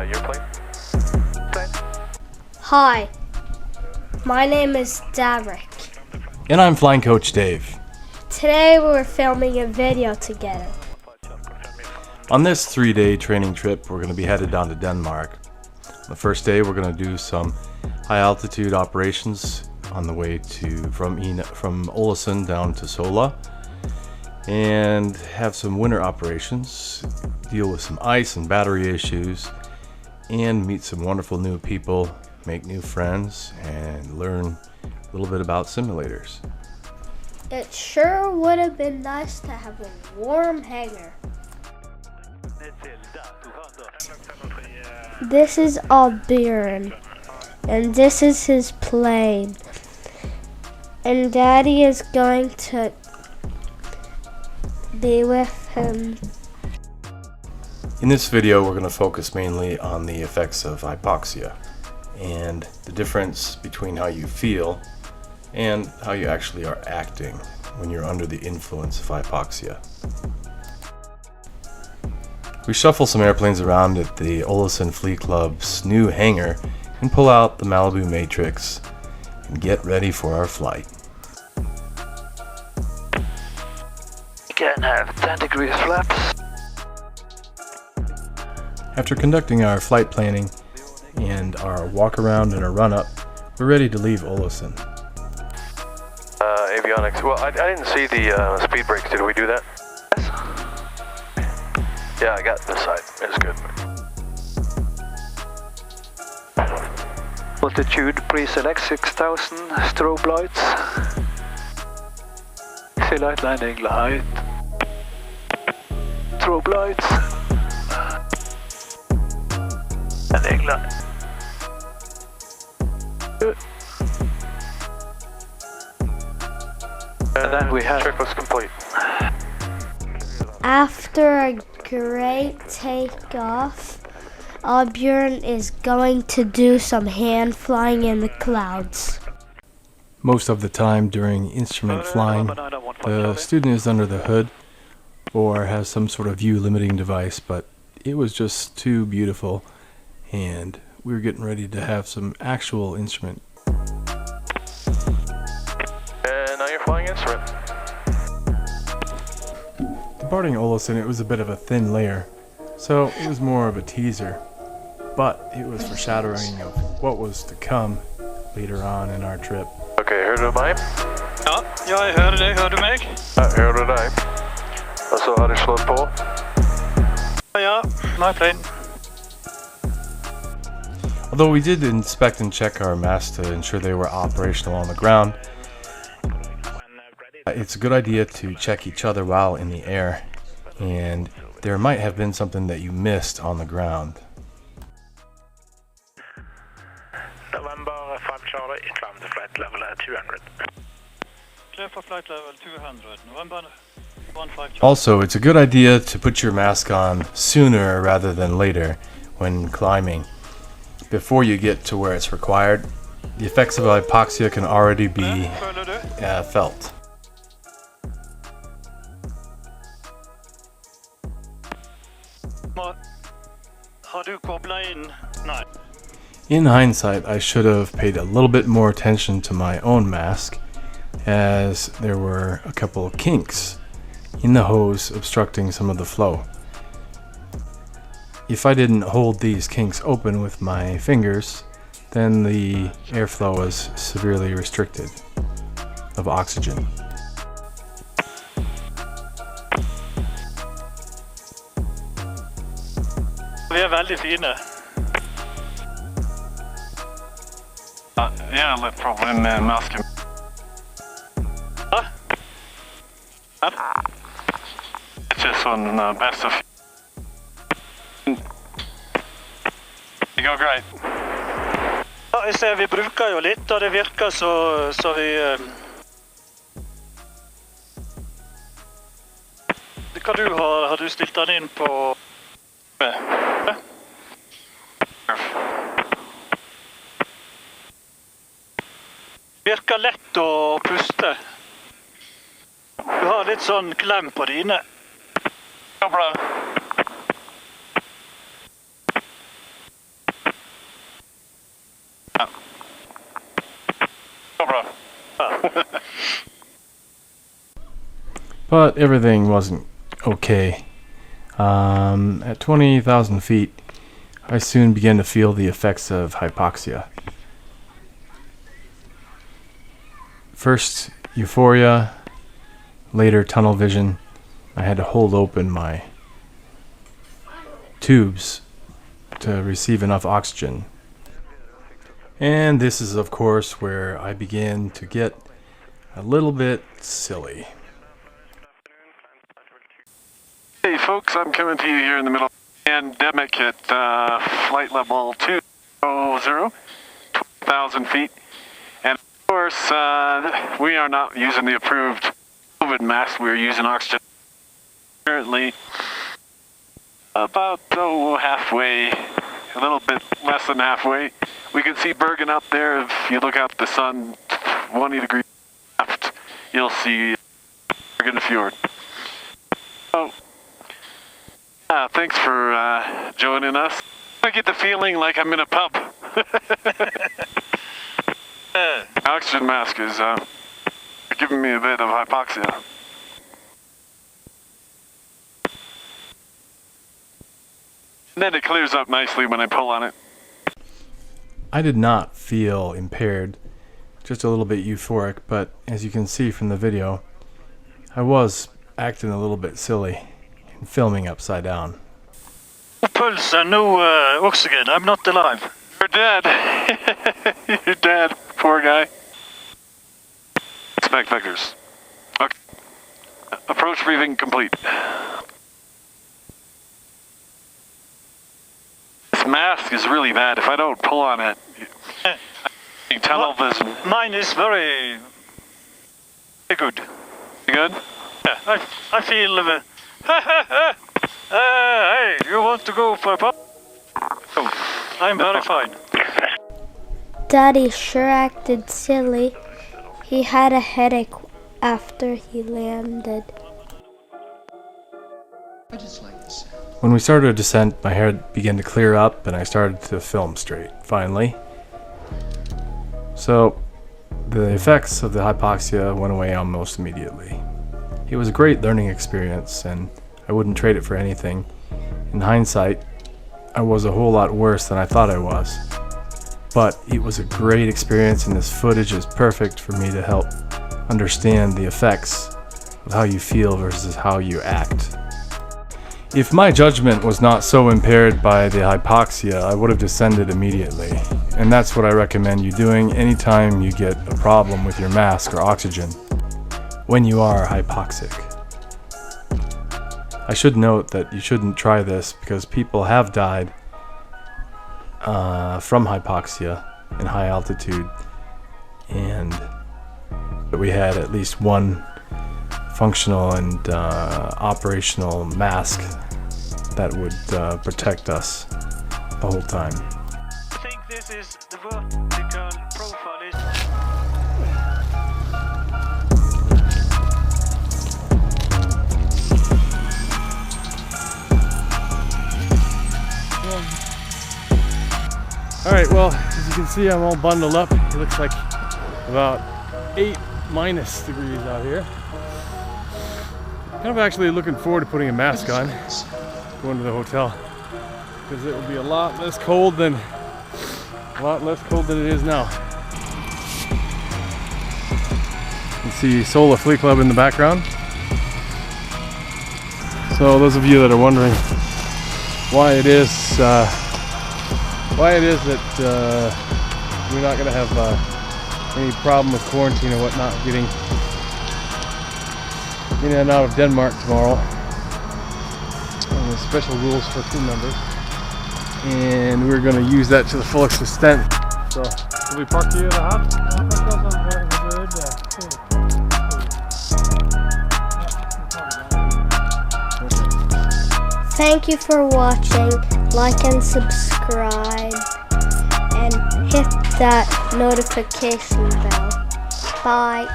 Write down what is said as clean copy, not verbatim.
your plane? Hi, my name is Derek. And I'm Flying Coach Dave. Today we're filming a video together. On this 3-day training trip, we're going to be headed down to Denmark. The first day, we're going to do some high altitude operations on the way from Ålesund down to Sola, and have some winter operations, deal with some ice and battery issues, and meet some wonderful new people, make new friends, and learn a little bit about simulators. It sure would have been nice to have a warm hangar. This is Albion, and this is his plane. And Daddy is going to be with him. In this video, we're going to focus mainly on the effects of hypoxia and the difference between how you feel and how you actually are acting when you're under the influence of hypoxia. We shuffle some airplanes around at the Ålesund Fleet Club's new hangar and pull out the Malibu Matrix and get ready for our flight. You can have 10 degrees flaps. After conducting our flight planning and our walk around and our run up, we're ready to leave Ålesund. Avionics. Well, I didn't see the speed brakes. Did we do that? Yes. Yeah, I got this side. It's good. Altitude, pre-select 6000. Strobe lights. Light landing light. Strobe lights. Landing light. Good. And then we have... Check was complete. After a great takeoff, Albion is going to do some hand flying in the clouds. Most of the time during instrument flying, the student is under the hood or has some sort of view limiting device, but it was just too beautiful and we were getting ready to have some actual instrument. And now you're flying instrument. Departing Ålesund, it was a bit of a thin layer, so it was more of a teaser, but it was foreshadowing of what was to come later on in our trip. Okej, hör du mig? Ja, jag hör dig. Hör du mig? Ja, hör du dig? Och så har du slått på. Ja, my plane. Although we did inspect and check our masts to ensure they were operational on the ground, it's a good idea to check each other while in the air, and there might have been something that you missed on the ground. November 5 Charlie, climb to flight level 200. Clear for flight level 200. November 15 Charlie. Also, it's a good idea to put your mask on sooner rather than later when climbing. Before you get to where it's required, the effects of hypoxia can already be felt. Har du kopplat in? Nej. In hindsight, I should have paid a little bit more attention to my own mask, as there were a couple of kinks in the hose obstructing some of the flow. If I didn't hold these kinks open with my fingers, then the airflow was severely restricted of oxygen. Vi väldigt fina. Yeah, problem med masken. Ja? It's just on best of... Det går greit. Ja, jeg ser vi bruker jo litt, og det virker så vi... Hva du har du stilt den inn på... Virker lett å puste. Du har litt sånn klem på dine. Ja, bra. bra. But everything wasn't okay. At 20,000 feet, I soon began to feel the effects of hypoxia. First, euphoria, later tunnel vision. I had to hold open my tubes to receive enough oxygen. And this is, of course, where I began to get a little bit silly. Hey folks, I'm coming to you here in the middle of the pandemic at flight level 200, 12,000 feet. And of course, we are not using the approved COVID mask, we're using oxygen. Currently, about halfway, a little bit less than halfway. We can see Bergen out there. If you look out the sun, 20 degrees left, you'll see Bergen Fjord. So, thanks for joining us. I get the feeling like I'm in a pub. Oxygen mask is giving me a bit of hypoxia. And then it clears up nicely when I pull on it. I did not feel impaired, just a little bit euphoric, but as you can see from the video, I was acting a little bit silly and filming upside down. No pulse and no oxygen. I'm not alive. You're dead. You're dead, poor guy. Expect vectors. Okay. Approach briefing complete. This mask is really bad. If I don't pull on it, tunnel vision. Mine is very good. You good? Yeah, I feel... hey, you want to go for a pub? Oh, I'm very fine. Daddy sure acted silly. He had a headache after he landed. When we started a descent, my hair began to clear up and I started to film straight, finally. So, the effects of the hypoxia went away almost immediately. It was a great learning experience and I wouldn't trade it for anything. In hindsight, I was a whole lot worse than I thought I was. But it was a great experience and this footage is perfect for me to help understand the effects of how you feel versus how you act. If my judgment was not so impaired by the hypoxia, I would have descended immediately. And that's what I recommend you doing anytime you get a problem with your mask or oxygen, when you are hypoxic. I should note that you shouldn't try this because people have died from hypoxia in high altitude, and we had at least one functional and operational mask that would protect us the whole time. I think this is the vertical profile is... Alright, well, as you can see, I'm all bundled up. It looks like about 8 minus degrees out here. Kind of actually looking forward to putting a mask on, going to the hotel, because it will be a lot less cold than it is now. You can see Sola Flea Club in the background. So those of you that are wondering why it is that we're not going to have any problem with quarantine or whatnot getting in and out of Denmark tomorrow. And there's special rules for crew members, and we're going to use that to the fullest extent. So, will we park here at the hut? Thank you for watching. Like and subscribe. And hit that notification bell. Bye.